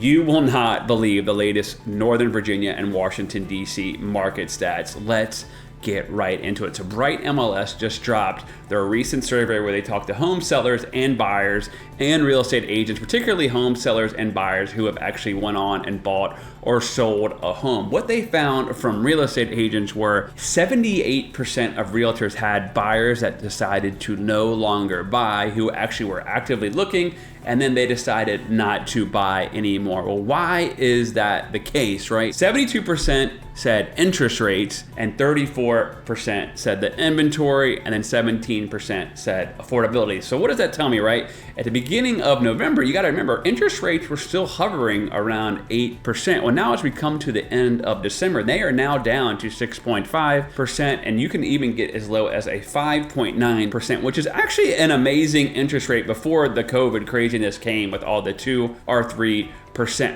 You will not believe the latest Northern Virginia and Washington, D.C. market stats. Let's get right into it. So Bright MLS just dropped their recent survey where they talked to home sellers and buyers and real estate agents, particularly home sellers and buyers who have actually went on and bought or sold a home. What they found from real estate agents were 78% of realtors had buyers that decided to no longer buy, who actually were actively looking, and then they decided not to buy anymore. Well, why is that the case, right? 72% said interest rates, and 34% said the inventory, and then 17% said affordability. So what does that tell me, right? At the beginning of November, you gotta remember, interest rates were still hovering around 8%. Well, now as we come to the end of December, they are now down to 6.5%, and you can even get as low as a 5.9%, which is actually an amazing interest rate before the COVID craziness came with all the 2 or 3%.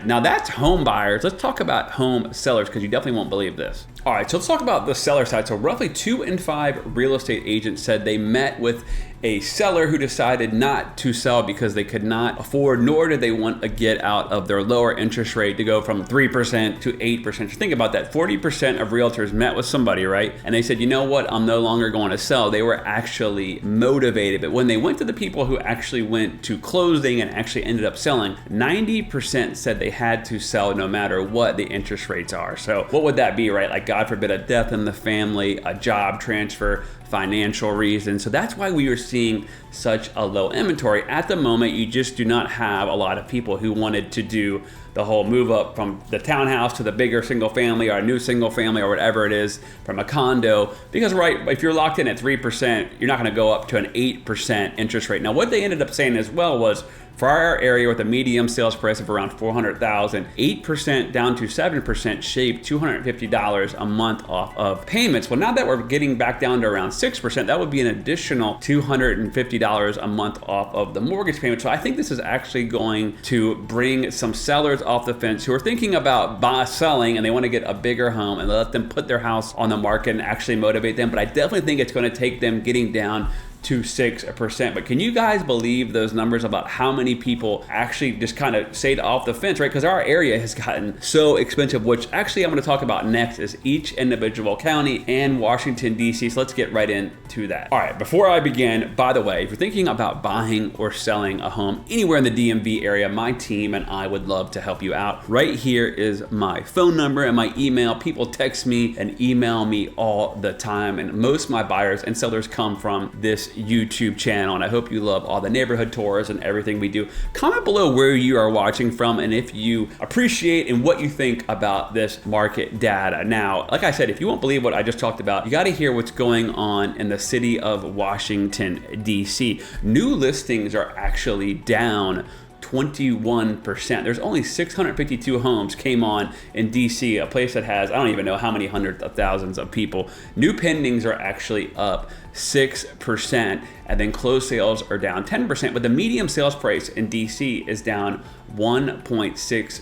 Now that's home buyers. Let's talk about home sellers, because you definitely won't believe this. All right, so let's talk about the seller side. So roughly 2 in 5 real estate agents said they met with a seller who decided not to sell because they could not afford, nor did they want to get out of their lower interest rate to go from 3% to 8%. So think about that. 40% of realtors met with somebody, right? And they said, you know what, I'm no longer going to sell. They were actually motivated. But when they went to the people who actually went to closing and actually ended up selling, 90% said they had to sell no matter what the interest rates are. So what would that be, right? Like, God forbid, a death in the family, a job transfer, financial reasons. So that's why we are seeing such a low inventory. At the moment, you just do not have a lot of people who wanted to do the whole move up from the townhouse to the bigger single family or a new single family or whatever it is, from a condo, because right, if you're locked in at 3%, you're not going to go up to an 8% interest rate. Now, what they ended up saying as well was, for our area with a medium sales price of around $400,000, 8% down to 7% shaved $250 a month off of payments. Well, now that we're getting back down to around 6%, that would be an additional $250 a month off of the mortgage payment. So I think this is actually going to bring some sellers off the fence who are thinking about selling and they want to get a bigger home, and let them put their house on the market and actually motivate them. But I definitely think it's going to take them getting down to 6%. But can you guys believe those numbers about how many people actually just kind of stayed off the fence, right? Because our area has gotten so expensive, which actually I'm going to talk about next, is each individual county and Washington, D.C. So let's get right into that. All right, before I begin, by the way, if you're thinking about buying or selling a home anywhere in the DMV area, my team and I would love to help you out. Right here is my phone number and my email. People text me and email me all the time, and most of my buyers and sellers come from this YouTube channel, and I hope you love all the neighborhood tours and everything we do. Comment below where you are watching from and if you appreciate and what you think about this market data. Now, like I said, if you won't believe what I just talked about, you got to hear what's going on in the city of Washington, D.C. New listings are actually down 21%. There's only 652 homes came on in DC, a place that has, I don't even know how many hundreds of thousands of people. New pendings are actually up 6%, and then closed sales are down 10%, but the median sales price in DC is down 1.6%.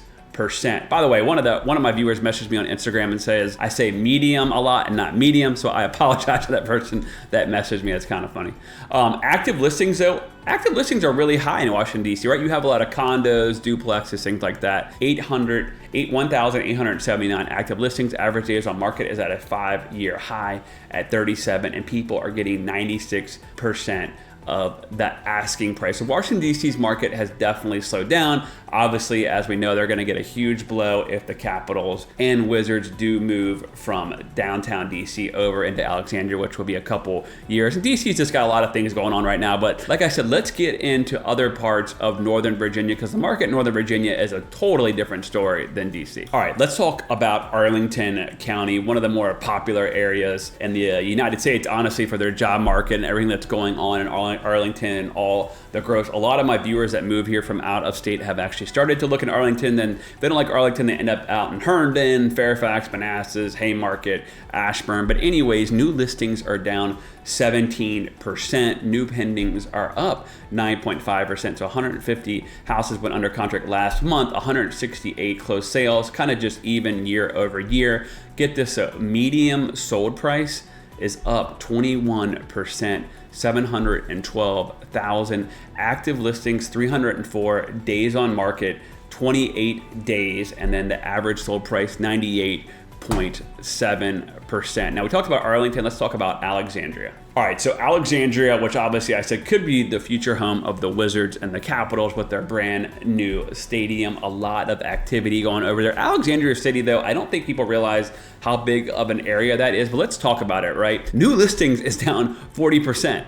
By the way, one of my viewers messaged me on Instagram and says I say medium a lot and not medium, so I apologize to that person that messaged me. That's kind of funny. Active listings though, active listings are really high in Washington, D.C., right? You have a lot of condos, duplexes, things like that. 1,879 active listings. Average days on market is at a 5-year high at 37, and people are getting 96% of that asking price. So Washington, D.C.'s market has definitely slowed down. Obviously, as we know, they're going to get a huge blow if the Capitals and Wizards do move from downtown D.C. over into Alexandria, which will be a couple years. And D.C.'s just got a lot of things going on right now. But like I said, let's get into other parts of Northern Virginia, because the market in Northern Virginia is a totally different story than D.C. All right, let's talk about Arlington County, one of the more popular areas in the United States, honestly, for their job market and everything that's going on in Arlington and all the growth. A lot of my viewers that move here from out of state have actually started to look in Arlington. Then if they don't like Arlington, they end up out in Herndon, Fairfax, Manassas, Haymarket, Ashburn. But anyways, new listings are down 17%. New pendings are up 9.5%. So 150 houses went under contract last month, 168 closed sales, kind of just even year over year. Get this, medium sold price is up 21%, 712,000. Active listings, 304. Days on market, 28 days, and then the average sold price 98.7%. Now we talked about Arlington, let's talk about Alexandria. All right, so Alexandria, which obviously I said could be the future home of the Wizards and the Capitals with their brand new stadium, a lot of activity going over there. Alexandria City, though, I don't think people realize how big of an area that is, but let's talk about it, right? New listings is down 40%.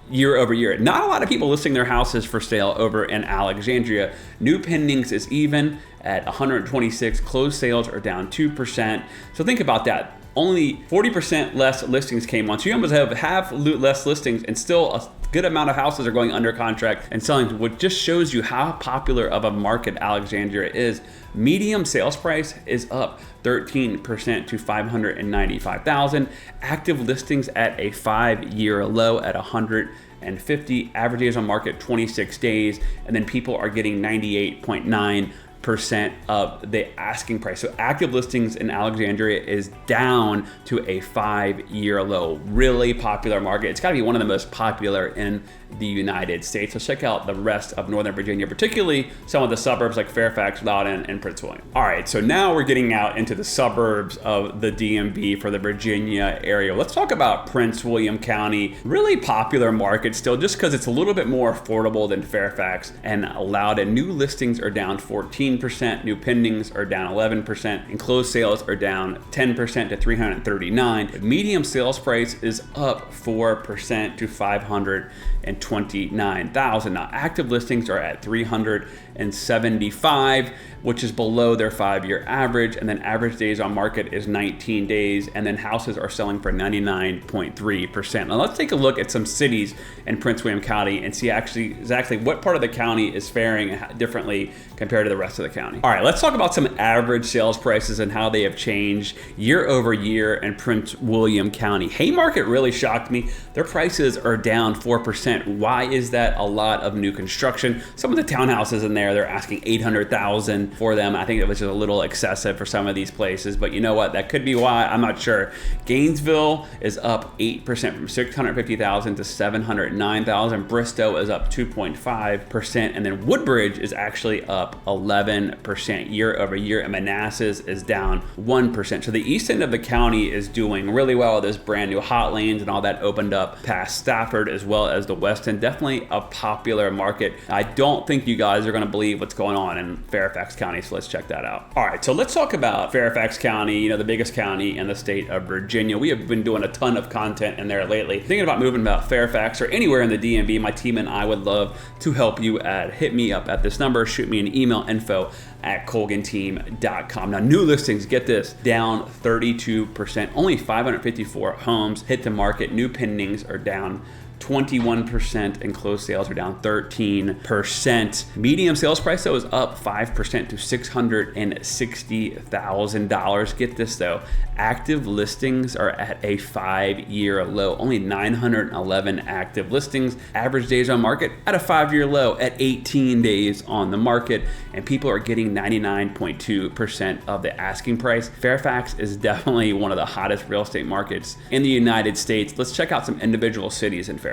Year over year. Not a lot of people listing their houses for sale over in Alexandria. New pendings is even at 126. Closed sales are down 2%. So think about that. Only 40% less listings came on. So you almost have half less listings, and still a good amount of houses are going under contract and selling, which just shows you how popular of a market Alexandria is. Medium sales price is up 13% to $595,000. Active listings at a 5-year low at 150. Average days on market 26 days, and then people are getting 98.9% of the asking price. So active listings in Alexandria is down to a 5-year low. Really popular market. It's got to be one of the most popular in the United States. So check out the rest of Northern Virginia, particularly some of the suburbs like Fairfax, Loudoun, and Prince William. All right, so now we're getting out into the suburbs of the DMV for the Virginia area. Let's talk about Prince William County. Really popular market still, just because it's a little bit more affordable than Fairfax and Loudoun. New listings are down 14%, new pendings are down 11%, and closed sales are down 10% to 339. The medium sales price is up 4% to $529,000. Now, active listings are at 375, which is below their 5-year average, and then average days on market is 19 days, and then houses are selling for 99.3%. Now, let's take a look at some cities in Prince William County and see actually exactly what part of the county is faring differently compared to the rest of the county. All right, let's talk about some average sales prices and how they have changed year over year in Prince William County. Haymarket really shocked me. Their prices are down 4%. Why is that? A lot of new construction. Some of the townhouses in there, they're asking $800,000 for them. I think it was just a little excessive for some of these places, but you know what? That could be why. I'm not sure. Gainesville is up 8% from $650,000 to $709,000. Bristow is up 2.5%, and then Woodbridge is actually up 11% year over year, and Manassas is down 1%. So the east end of the county is doing really well. There's brand new hot lanes and all that opened up past Stafford, as well as the west end. Definitely a popular market. I don't think you guys are going to believe what's going on in Fairfax County, so let's check that out. All right, so let's talk about Fairfax County, you know, the biggest county in the state of Virginia. We have been doing a ton of content in there lately. Thinking about moving about Fairfax or anywhere in the DMV, my team and I would love to help you hit me up at this number, shoot me an email, info@colganteam.com. Now, new listings, get this, down 32%. Only 554 homes hit the market. New pendings are down 21%, and closed sales are down 13%. Medium sales price, though, is up 5% to $660,000. Get this, though, active listings are at a 5-year low. Only 911 active listings. Average days on market at a 5-year low at 18 days on the market, and people are getting 99.2% of the asking price. Fairfax is definitely one of the hottest real estate markets in the United States. Let's check out some individual cities in Fairfax.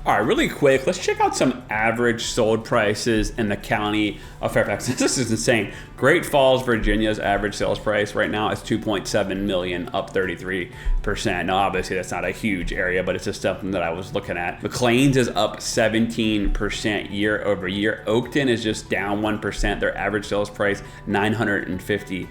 All right, really quick, let's check out some average sold prices in the county of Fairfax. This is insane. Great Falls, Virginia's average sales price right now is $2.7 million, up 33%. Now, obviously, that's not a huge area, but it's just something that I was looking at. McLean's is up 17% year over year. Oakton is just down 1%. Their average sales price, $950,000.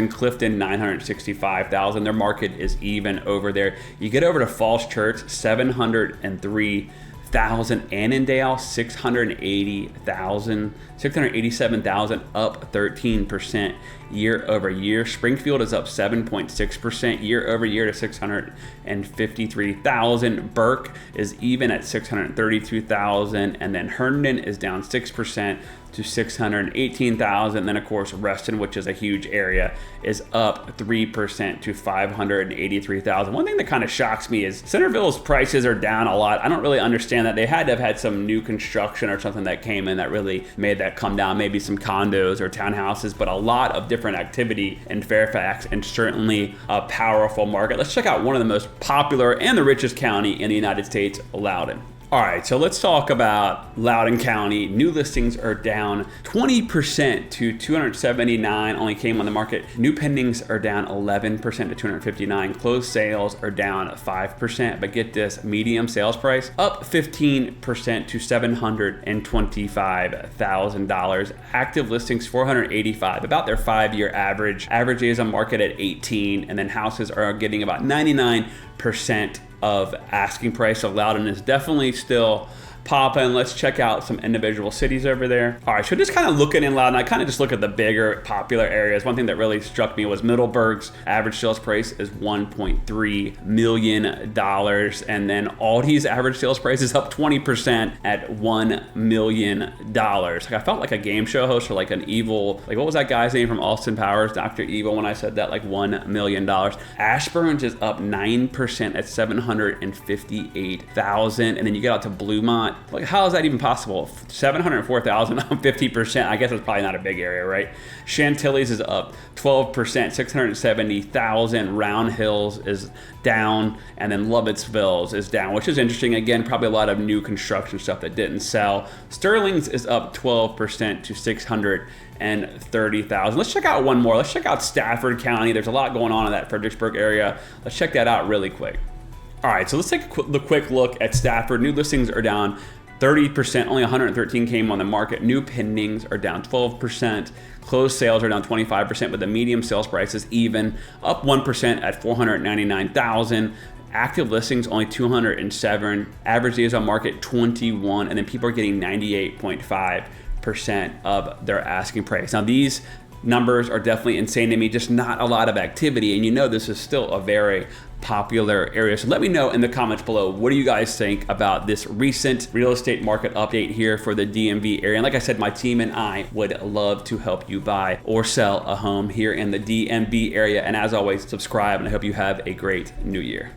Clifton, $965,000. Their market is even over there. You get over to Falls Church, $703,000. Annandale, $687,000, up 13% year over year. Springfield is up 7.6% year over year to $653,000. Burke is even at $632,000, and then Herndon is down 6% to $618,000. Then, of course, Reston, which is a huge area, is up 3% to $583,000. One thing that kind of shocks me is Centerville's prices are down a lot. I don't really understand that. They had to have had some new construction or something that came in that really made that come down, maybe some condos or townhouses, but a lot of different activity in Fairfax, and certainly a powerful market. Let's check out one of the most popular and the richest county in the United States, Loudoun. All right, so let's talk about Loudoun County. New listings are down 20% to 279, only came on the market. New pendings are down 11% to 259. Closed sales are down 5%, but get this, medium sales price up 15% to $725,000. Active listings 485, about their 5-year average. Average days on market at 18, and then houses are getting about 99% of asking price. So Loudoun is definitely still popping. Let's check out some individual cities over there. All right, so just kind of looking in Loudoun, I kind of just look at the bigger popular areas. One thing that really struck me was Middleburg's average sales price is $1.3 million. And then Aldi's average sales price is up 20% at $1 million. Like, I felt like a game show host or like an evil, like what was that guy's name from Austin Powers, Dr. Evil, when I said that, like $1 million. Ashburn's is up 9% at $758,000. And then you get out to Bluemont. Like, how is that even possible? $704,000 on 50%. I guess it's probably not a big area, right? Chantilly's is up 12%, $670,000. Round Hills is down, and then Lovettsville's is down, which is interesting. Again, probably a lot of new construction stuff that didn't sell. Sterling's is up 12% to $630,000. Let's check out one more. Let's check out Stafford County. There's a lot going on in that Fredericksburg area. Let's check that out really quick. All right, so let's take a quick look at Stafford. New listings are down 30%, only 113 came on the market. New pendings are down 12%. Closed sales are down 25%, but the medium sales price is even, up 1% at $499,000. Active listings only 207. Average days on market 21, and then people are getting 98.5% of their asking price. Now these numbers are definitely insane to me, just not a lot of activity, and you know this is still a very popular area. So let me know in the comments below, what do you guys think about this recent real estate market update here for the DMV area? And like I said, my team and I would love to help you buy or sell a home here in the DMV area. And as always, subscribe, and I hope you have a great new year.